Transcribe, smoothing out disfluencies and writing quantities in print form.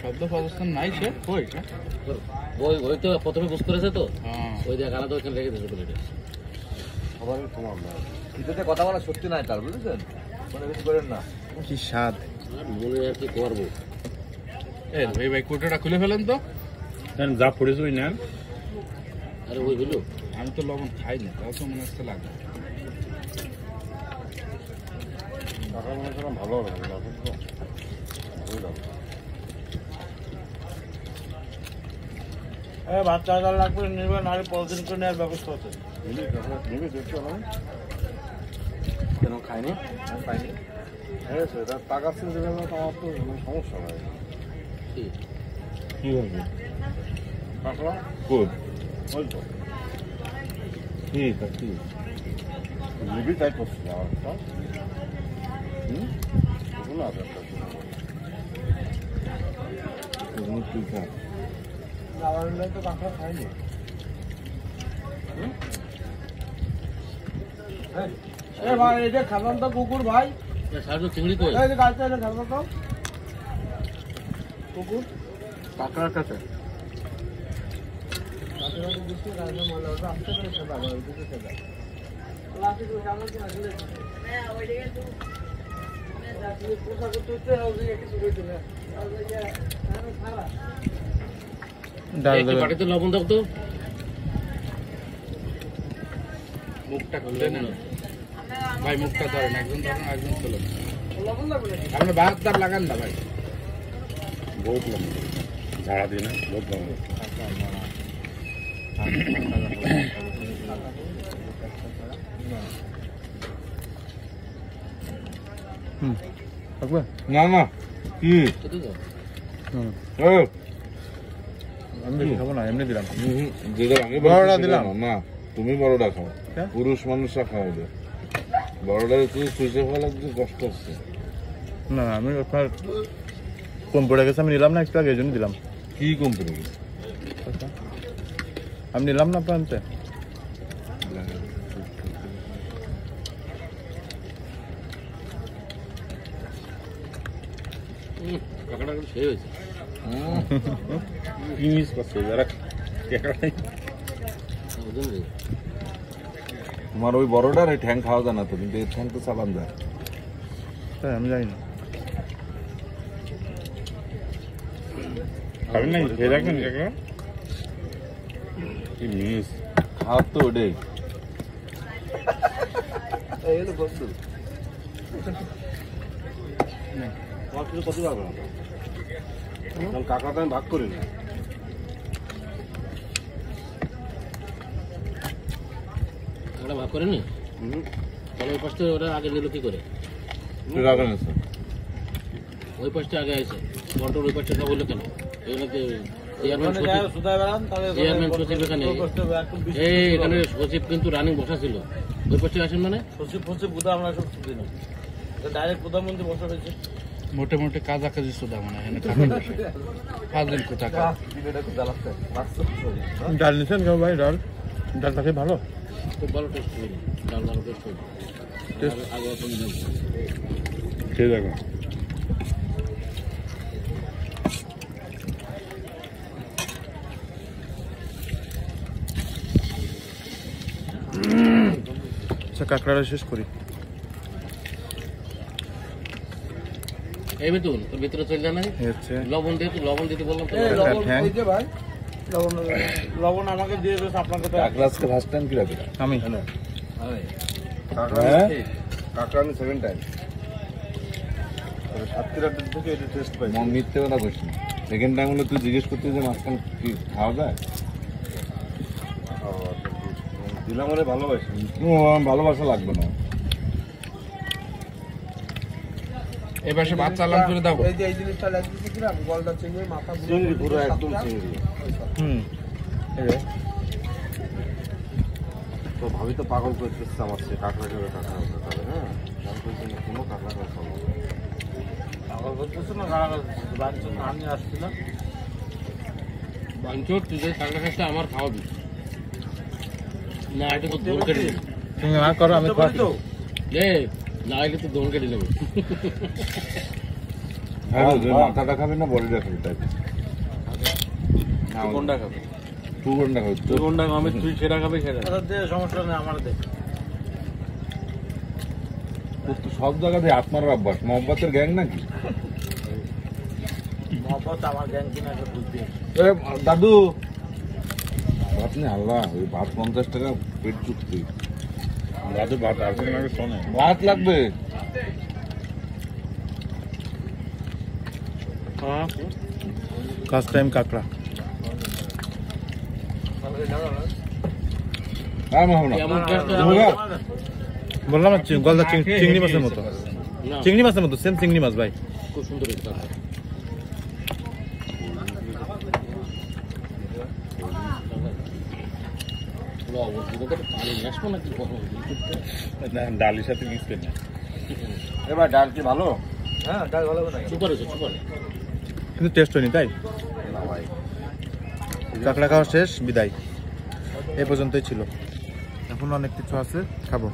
শব্দ পাচ্ছেন নাই সে ওই ওই তো প্রথমে বুঝ করেছে তো ওই দিয়ে গানা তো ওখানে রেখে দিয়েছে প্লেটে সবারই তোমার শীতেতে কথা বলা সত্যি নাই তার বুঝেছেন মনে কিছু করেন না কি স্বাদ মনে আর কি করবো ভাই ভাই কোটাটা খুলে ফেলেন তো যা পড়েছে ওই নেন আরে ওই হলো আমি তো লবণ খাই না তাও তো মনে হচ্ছে লাগবে ভালো হবে বাচ্চা লাগবে নেবেন আর পলিথিন করে নেওয়ার ব্যবস্থা আছে কেন খাইনি খাইনি হ্যাঁ সেটা টাকা ছিল আমার তো সমস্যা হয় কি হবে কাঁকড়া খুব ওই তো ঠিক আছে নিবি তাই করছি আমার না তো কাঁকড়া খাইনি ভাই এটা খাবেন তো কুকুর ভাই সাহায্য চিংড়ি কই খাবেন তো কুকুর কাঁকড়ার কাছে পাটিতে লবণ দাও তো মুখটা খুলে নেন ভাই মুখটা ধরেন একজন তোলেন আপনি বাহাত্তর লাগান না ভাই বহুত লম্বা ঝাড়া দিয়ে না বহুত লম্বা না না কি আমি খাবো না এমনি দিলাম যেটা আগে বড়টা দিলাম না তুমি বড়টা খাও পুরুষ মানুষরা খাওয়াবে বড়টা তুই সুইচে খাওয়া লাগছে কষ্ট হচ্ছে না আমি আপনার কম পড়ে গেছে আমি নিলাম না একটু আগে এই জন্য দিলাম কি কম পড়ে গেছে আমি নিলাম না আপনার আনতে কাঁকড়া সেই হয়েছে কি মিস করছে যারা তোমার ওই বড়টার এই ঠ্যাং খাওয়া যায় না তো কিন্তু এই ঠ্যাং তো চালান যায় তাই আমি জানি না খাবেন না খেয়ে রাখবেন কাকা কি মিস খাওয়ার তো ওটাই বন্ধু কত যাবে কাকা তো আমি ভাগ করি না কাঁকড়া ভাগ করেনি তাহলে ওই পাশটা ওরা আগে নিল কি করে ওই পাশটা আগে আছে বন্টন ওই পাশটা বললো কেন এগুলোকে চেয়ারম্যান সচিব এখানে এই এখানে সচিব কিন্তু রানিং বসা ছিল ওই পাশে আসেন মানে সচিব বুধা আমরা সব ছুটি না ডাইরেক্ট প্রধানমন্ত্রী বসা রয়েছে মোটে মোটে কাজাকাজি সুদা মানে এখানে ফাজিল কোথা ডাল নিচ্ছেন কেউ ভাই ডাল ডালটা খেয়ে ভালো খুব ভালো টেস্ট হয়নি ডাল ভালো টেস্ট হয়নি আগে আপনি খেয়ে দেখো আচ্ছা কাঁকড়াটা শেষ করি এই বেতুন তোর ভিতরে চলে যায় না লবণ দিতে বললাম লবণ আমাকে দিয়ে দেবে আপনাকে আজকে ফার্স্ট টাইম কি রাখবে আমি কাঁকড়া আমি সেকেন্ড টাইম সাতক্ষীরাটের থেকে এটা টেস্ট পাই মন মিথ্যে কথা বলছি না সেকেন্ড টাইম হলে তুই জিজ্ঞেস করতে যে মাঝখান কি খাওয়া যায় দিলাম ওরে ভালোবাসি ভালোবাসা লাগবে না এবার সে ভাত চালান করে দাও এই যে এই জিনিসটা লাগিয়েছি কিনা গলদা চিংড়ি মাথা চিংড়ি পুরো একদম চিংড়ি তো ভাবি তো পাগল করে দিচ্ছে আমার সে কাঁকড়া খাবে হ্যাঁ কোনো কাঁকড়া খাওয়া পাগল করতেছে না বাঞ্চন আমি আসছি না বাঞ্চর তুই যে কাঁকড়া খাসটা আমার খাওয়াবি না এটা তো দোন কেটে নেবে তুমি না করো আমি না এটা তো দোন কেটে নেবে মাথাটা খাবে না বডিটা খাবে তাই কোনটা খাবে? তুই কোনটা খাবে তুই কোনটা খাবে? তুই সেটা খাবে সেটা। সমস্যা নেই আমার দেখ। তোর তো সব জায়গাতে আত্মার অভ্যাস মোহাম্মতের গ্যাং নাকি মহব্বত আমার জ্ঞান কিনা একটা বুঝবি। এ, দাদু ভাত নেই আল্লাহ ওই ভাত 50 টাকা পেট চুক্তি দাদু ভাত আসবে না শোনে ভাত লাগবে ফার্স্ট টাইম কাঁকড়া আর মাহবুব না এমন টেস্ট বুঝা? বললাম না গলদা চিংড়ি মাছের মতো চিংড়ি মাছের মতো সেম চিংড়ি মাছ ভাই খুব সুন্দর হয়েছে। পানি আসবো নাকি ডালের সাথে মিক্স করে না এবার ডাল কি ভালো হ্যাঁ ডাল ভালো করে সুপার হয়েছে সুপার। কিন্তু টেস্ট হয়নি তাই না ভাই কাঁকড়া খাওয়া শেষ বিদায় এই পর্যন্তই ছিল এখন অনেক কিছু আছে খাবো